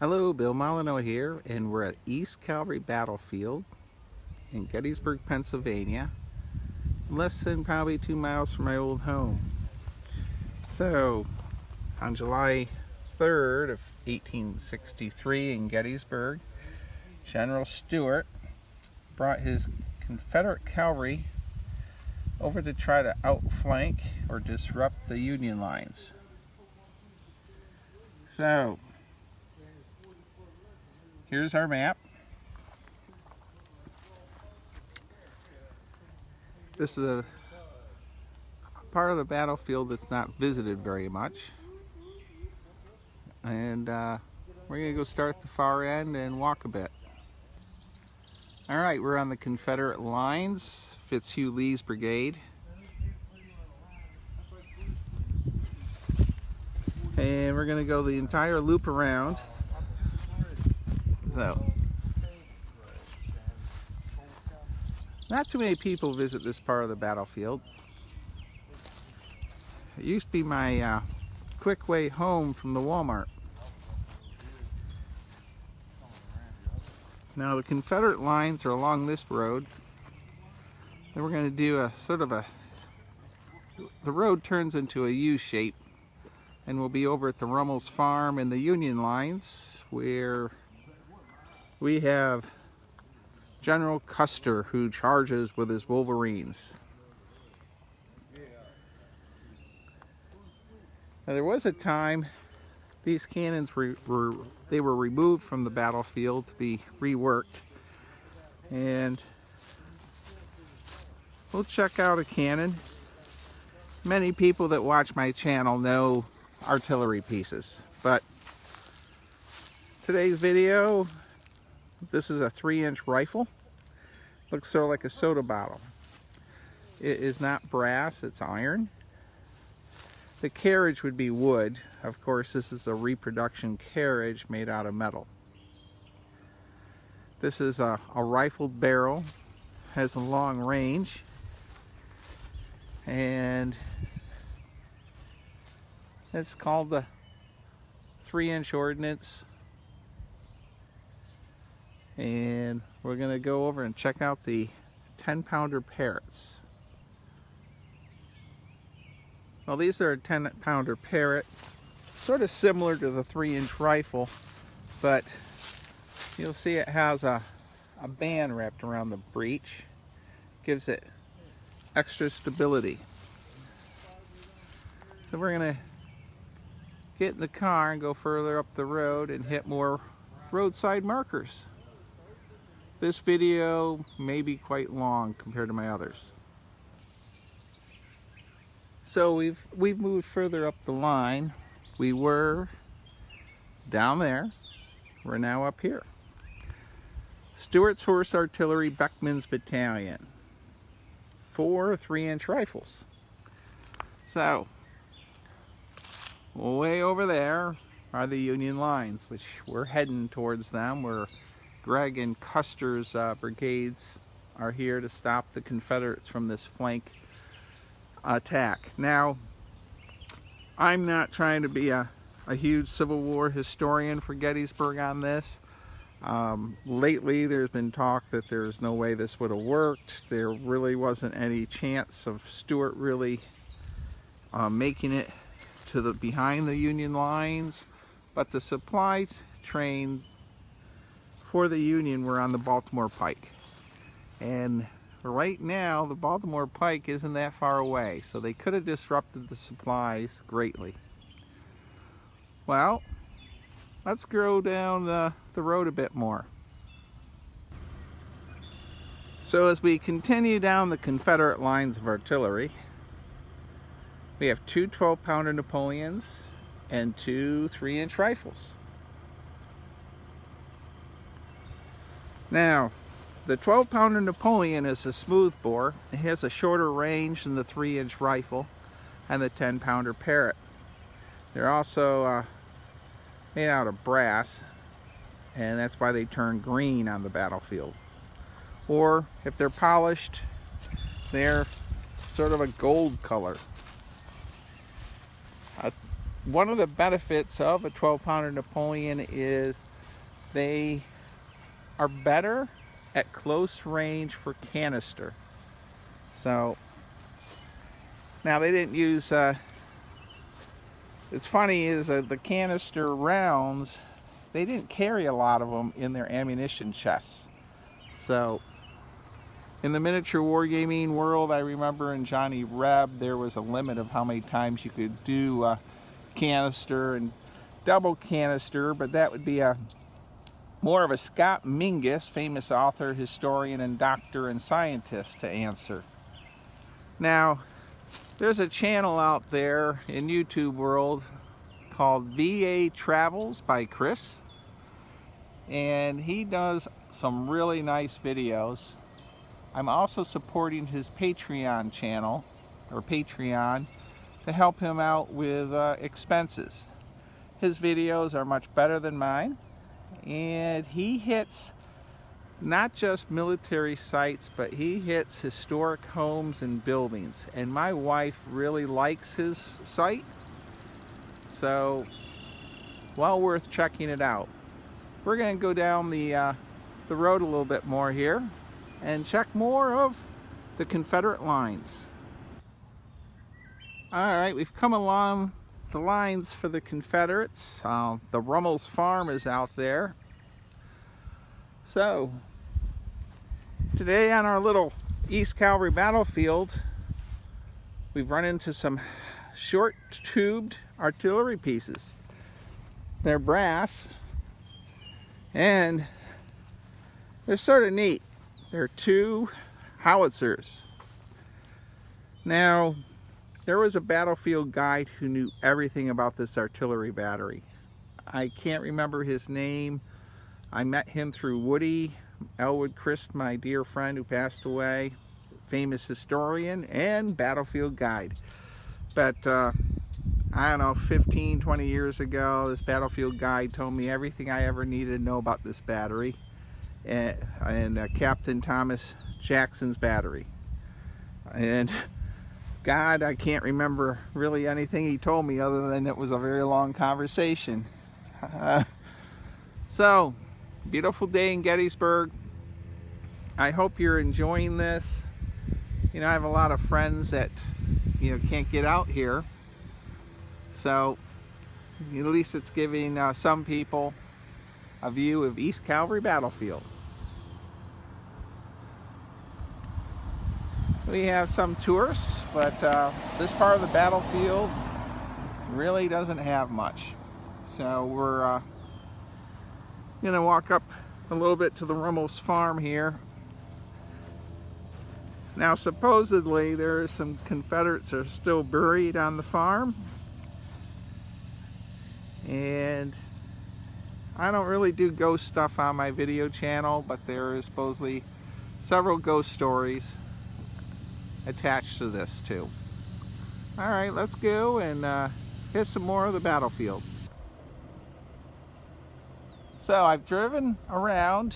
Hello, Bill Molyneux here, and we're at East Cavalry Battlefield in Gettysburg, Pennsylvania, less than probably 2 miles from my old home. So, on July 3rd of 1863 in Gettysburg, General Stuart brought his Confederate cavalry over to try to outflank or disrupt the Union lines. So, here's our map. This is a part of the battlefield that's not visited very much. And we're going to go start at the far end and walk a bit. Alright, we're on the Confederate lines, Fitzhugh Lee's brigade. And we're going to go the entire loop around. So, not too many people visit this part of the battlefield. It used to be my quick way home from the Walmart. Now the Confederate lines are along this road. Then we're going to do a sort of the road turns into a U shape, and we'll be over at the Rummel's farm and the Union lines, where we have General Custer, who charges with his Wolverines. Now, there was a time these cannons were removed from the battlefield to be reworked, and we'll check out a cannon. Many people that watch my channel know artillery pieces, but today's video, this is a 3-inch rifle. Looks sort of like a soda bottle. It is not brass, it's iron. The carriage would be wood. Of course, this is a reproduction carriage made out of metal. This is a rifled barrel, has a long range, and it's called the 3-inch ordnance. And we're going to go over and check out the 10-pounder Parrots. Well, these are a 10-pounder Parrot, sort of similar to the 3-inch rifle, but you'll see it has a band wrapped around the breech. Gives it extra stability. So we're going to get in the car and go further up the road and hit more roadside markers. This video may be quite long compared to my others. So we've moved further up the line. We were down there. We're now up here. Stuart's Horse Artillery Beckman's Battalion. 4 3-inch rifles. So, way over there are the Union lines, which we're heading towards them, where Gregg and Custer's brigades are here to stop the Confederates from this flank attack. Now, I'm not trying to be a huge Civil War historian for Gettysburg on this. Lately, there's been talk that there's no way this would have worked. There really wasn't any chance of Stuart really making it to behind the Union lines, but the supply train for the Union were on the Baltimore Pike, and right now the Baltimore Pike isn't that far away, so they could have disrupted the supplies greatly. Well, let's go down the road a bit more. So as we continue down the Confederate lines of artillery, we have 2 12-pounder Napoleons and 2 3-inch rifles. Now, the 12-pounder Napoleon is a smoothbore. It has a shorter range than the 3-inch rifle and the 10-pounder Parrot. They're also made out of brass, and that's why they turn green on the battlefield. Or, if they're polished, they're sort of a gold color. one of the benefits of a 12-pounder Napoleon is they are better at close range for canister. So now they didn't use it's funny is the canister rounds, they didn't carry a lot of them in their ammunition chests. So in the miniature wargaming world, I remember in Johnny Reb there was a limit of how many times you could do canister and double canister, but that would be more of a Scott Mingus, famous author, historian, and doctor and scientist, to answer. Now, there's a channel out there in YouTube world called VA Travels by Chris, and he does some really nice videos. I'm also supporting his Patreon channel, or Patreon, to help him out with expenses. His videos are much better than mine, and he hits not just military sites, but he hits historic homes and buildings, and my wife really likes his site, so well worth checking it out. We're going to go down the road a little bit more here and check more of the Confederate lines. Alright, we've come along the lines for the Confederates. The Rummel's Farm is out there. So today on our little East Cavalry Battlefield, we've run into some short tubed artillery pieces. They're brass and they're sort of neat. They're 2 howitzers. Now, there was a battlefield guide who knew everything about this artillery battery. I can't remember his name. I met him through Woody Elwood Christ, my dear friend who passed away, famous historian and battlefield guide. But I don't know, 15, 20 years ago, this battlefield guide told me everything I ever needed to know about this battery, and Captain Thomas Jackson's battery. And God, I can't remember really anything he told me other than it was a very long conversation. So, beautiful day in Gettysburg. I hope you're enjoying this. You know, I have a lot of friends that, you know, can't get out here. So, at least it's giving some people a view of East Cavalry Battlefield. We have some tourists, but this part of the battlefield really doesn't have much. So we're going to walk up a little bit to the Rummel's Farm here. Now supposedly there are some Confederates that are still buried on the farm. And I don't really do ghost stuff on my video channel, but there is supposedly several ghost stories attached to this too. Alright, let's go and hit some more of the battlefield. So I've driven around,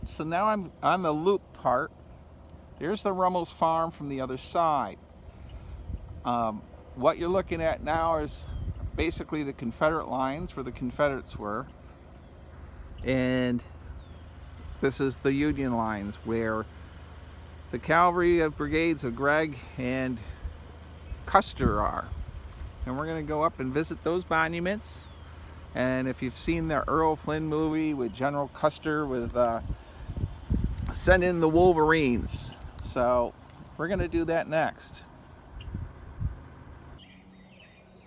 so now I'm on the loop part. There's the Rummel's Farm from the other side. What you're looking at now is basically the Confederate lines where the Confederates were, and this is the Union lines where the cavalry brigades of Gregg and Custer are. And we're going to go up and visit those monuments. And if you've seen the Errol Flynn movie with General Custer with Send in the Wolverines, so we're going to do that next.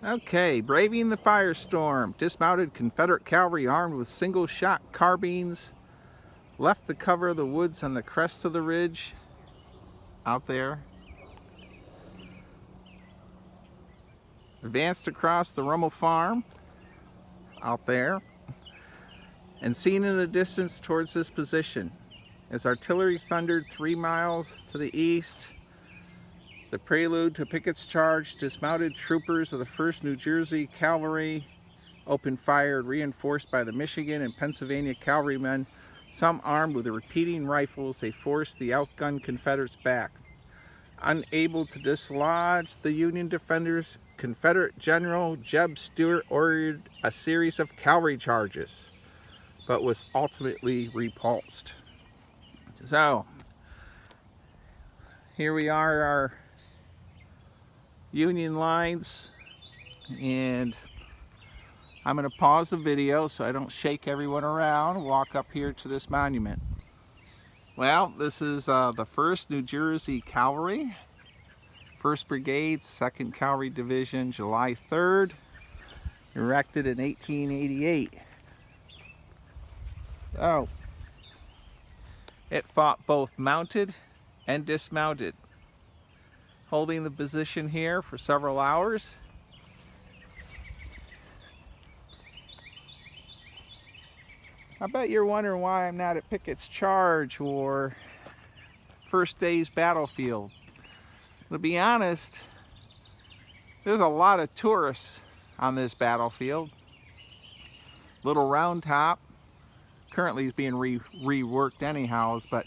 Okay, braving the firestorm, dismounted Confederate cavalry armed with single-shot carbines left the cover of the woods on the crest of the ridge out there, advanced across the Rummel Farm out there, and seen in the distance towards this position. As artillery thundered 3 miles to the east, the prelude to Pickett's charge, dismounted troopers of the 1st New Jersey Cavalry opened fire, reinforced by the Michigan and Pennsylvania cavalrymen. Some armed with repeating rifles, they forced the outgunned Confederates back. Unable to dislodge the Union defenders, Confederate General Jeb Stuart ordered a series of cavalry charges, but was ultimately repulsed. So, here we are, our Union lines, and I'm going to pause the video so I don't shake everyone around, walk up here to this monument. Well, this is the 1st New Jersey Cavalry, 1st Brigade, 2nd Cavalry Division, July 3rd, erected in 1888. Oh, it fought both mounted and dismounted, holding the position here for several hours. I bet you're wondering why I'm not at Pickett's Charge or First Day's Battlefield. To be honest, there's a lot of tourists on this battlefield. Little Round Top currently is being reworked anyhow, but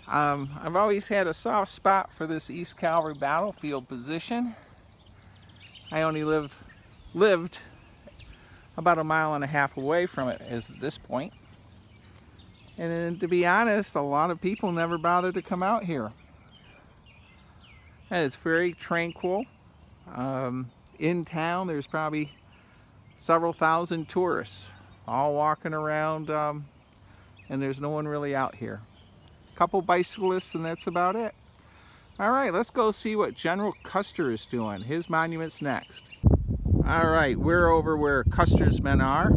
I've always had a soft spot for this East Cavalry Battlefield position. I only lived about 1.5 miles away from it at this point. And to be honest, a lot of people never bothered to come out here. And it's very tranquil. In town, there's probably several thousand tourists all walking around, and there's no one really out here. A couple bicyclists, and that's about it. All right, let's go see what General Custer is doing. His monument's next. All right, we're over where Custer's men are.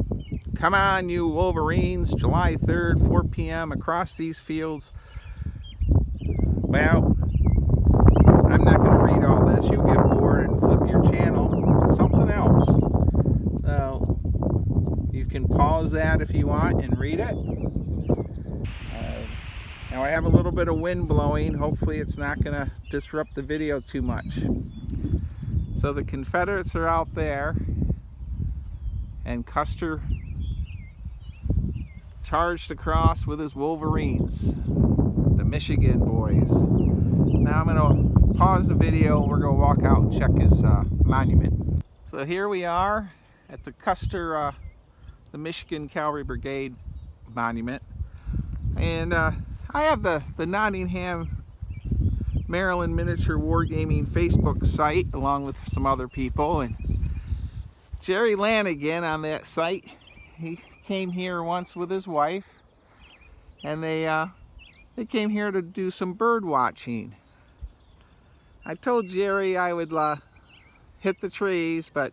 Come on, you Wolverines, July 3rd, 4 p.m. across these fields. Well, I'm not going to read all this. You'll get bored and flip your channel to something else. So, you can pause that if you want and read it. Now I have a little bit of wind blowing. Hopefully it's not going to disrupt the video too much. So the Confederates are out there, and Custer charged across with his Wolverines, the Michigan boys. Now I'm going to pause the video and we're going to walk out and check his monument. So here we are at the Custer, the Michigan Cavalry Brigade monument. And I have the Nottingham, Maryland Miniature Wargaming Facebook site along with some other people, and Jerry Lanigan on that site. He came here once with his wife, and they came here to do some bird watching. I told Jerry I would hit the trees, but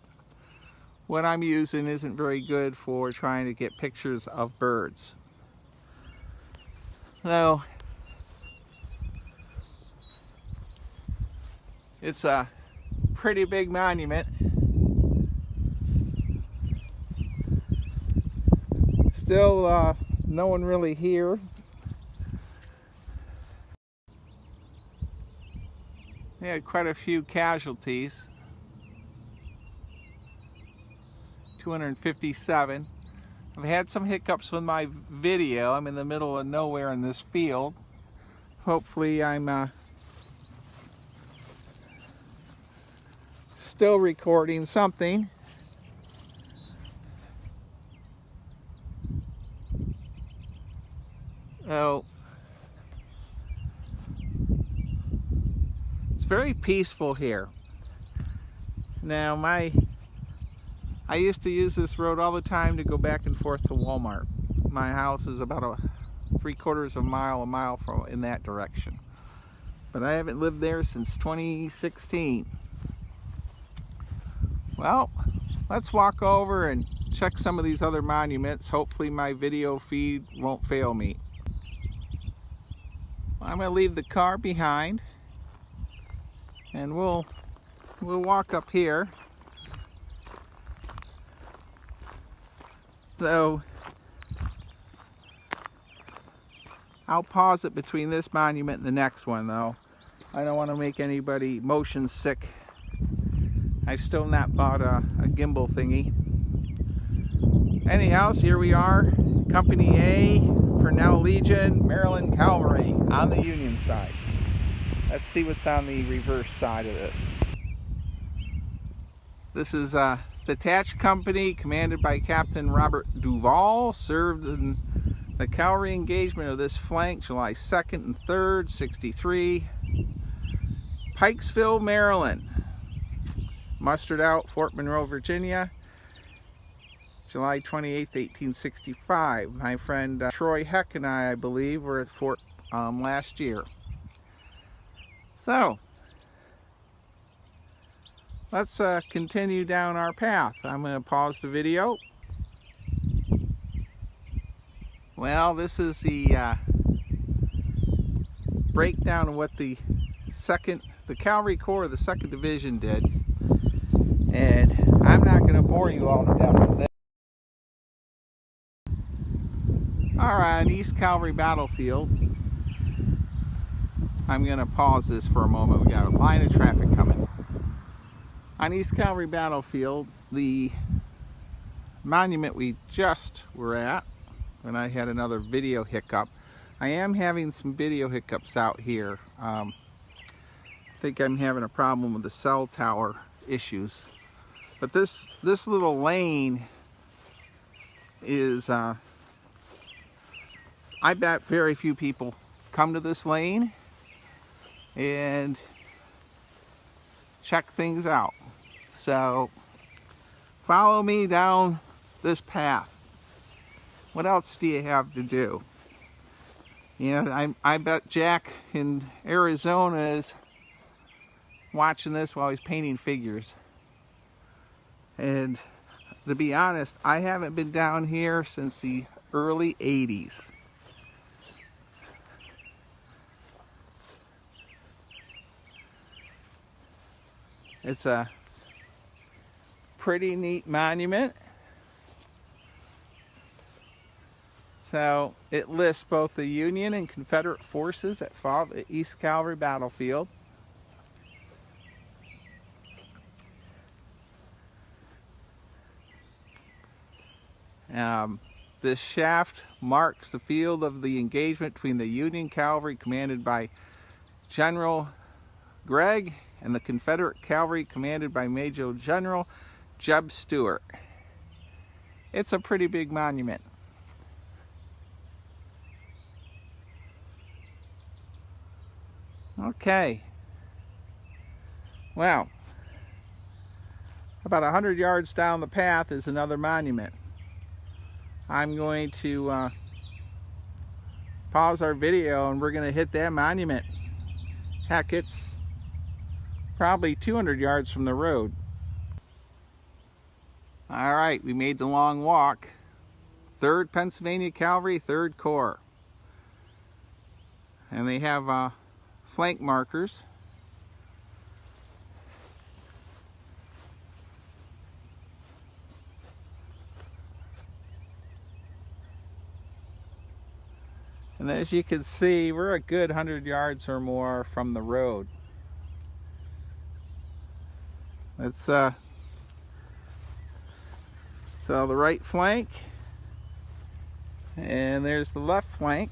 what I'm using isn't very good for trying to get pictures of birds. So it's a pretty big monument. Still no one really here. They had quite a few casualties. 257. I've had some hiccups with my video. I'm in the middle of nowhere in this field. Hopefully I'm still recording something. Oh, it's very peaceful here. Now I used to use this road all the time to go back and forth to Walmart. My house is about a 3/4 mile, a mile from in that direction. But I haven't lived there since 2016. Well, let's walk over and check some of these other monuments. Hopefully my video feed won't fail me. I'm going to leave the car behind, and we'll walk up here. So I'll pause it between this monument and the next one, though. I don't want to make anybody motion sick. I've still not bought a gimbal thingy. Anyhow, here we are, Company A, Purnell Legion, Maryland Cavalry on the Union side. Let's see what's on the reverse side of this. This is a detached company commanded by Captain Robert Duval, served in the cavalry engagement of this flank July 2nd and 3rd, 63, Pikesville, Maryland. Mustered out Fort Monroe, Virginia, July 28th, 1865. My friend Troy Heck and I believe, were at Fort last year. So, let's continue down our path. I'm going to pause the video. Well, this is the breakdown of what the Cavalry Corps of the 2nd Division did. And I'm not going to bore you all to death with this. Alright, on East Cavalry Battlefield, I'm going to pause this for a moment. We got a line of traffic coming. On East Cavalry Battlefield, the monument we just were at, when I had another video hiccup. I am having some video hiccups out here. I think I'm having a problem with the cell tower issues. But this little lane is, I bet very few people come to this lane and check things out. So follow me down this path. What else do you have to do? I bet Jack in Arizona is watching this while he's painting figures. And to be honest, I haven't been down here since the early 80s. It's a pretty neat monument. So it lists both the Union and Confederate forces that fought at East Cavalry Battlefield. This shaft marks the field of the engagement between the Union Cavalry commanded by General Gregg and the Confederate Cavalry commanded by Major General Jeb Stuart. It's a pretty big monument. Okay. Well, about 100 yards down the path is another monument. I'm going to pause our video and we're going to hit that monument. Heck, it's probably 200 yards from the road. Alright, we made the long walk. 3rd Pennsylvania Cavalry, 3rd Corps. And they have flank markers. And as you can see, we're a good 100 yards or more from the road. It's so the right flank, and there's the left flank.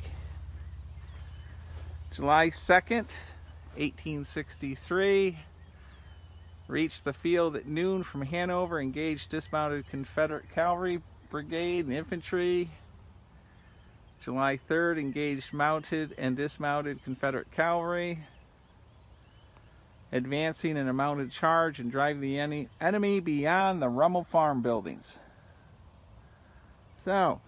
July 2nd, 1863. Reached the field at noon from Hanover, engaged dismounted Confederate Cavalry Brigade and Infantry. July 3rd, engaged mounted and dismounted Confederate Cavalry, advancing in a mounted charge and driving the enemy beyond the Rummel Farm buildings. So,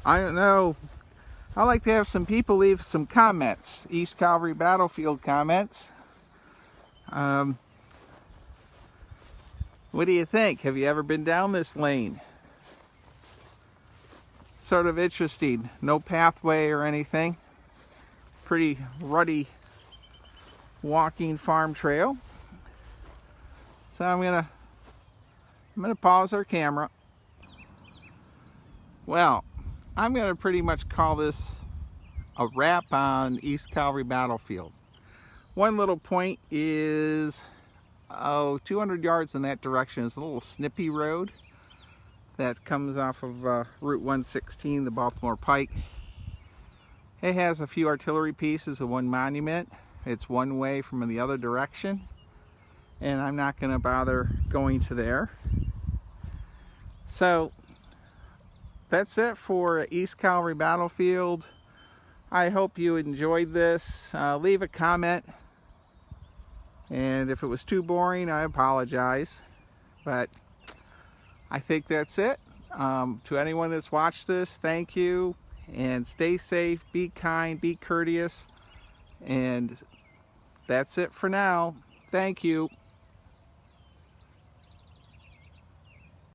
I don't know. I'd like to have some people leave some comments, East Cavalry Battlefield comments. What do you think? Have you ever been down this lane? Sort of interesting. No pathway or anything. Pretty rutty walking farm trail. So I'm gonna pause our camera. Well, I'm going to pretty much call this a wrap on East Cavalry Battlefield. One little point is, 200 yards in that direction is a little snippy road that comes off of Route 116, the Baltimore Pike. It has a few artillery pieces and one monument. It's one way from the other direction, and I'm not going to bother going to there. So that's it for East Cavalry Battlefield. I hope you enjoyed this. Leave a comment, and if it was too boring, I apologize, but I think that's it. To anyone that's watched this, thank you, and stay safe, be kind, be courteous, and that's it for now. Thank you.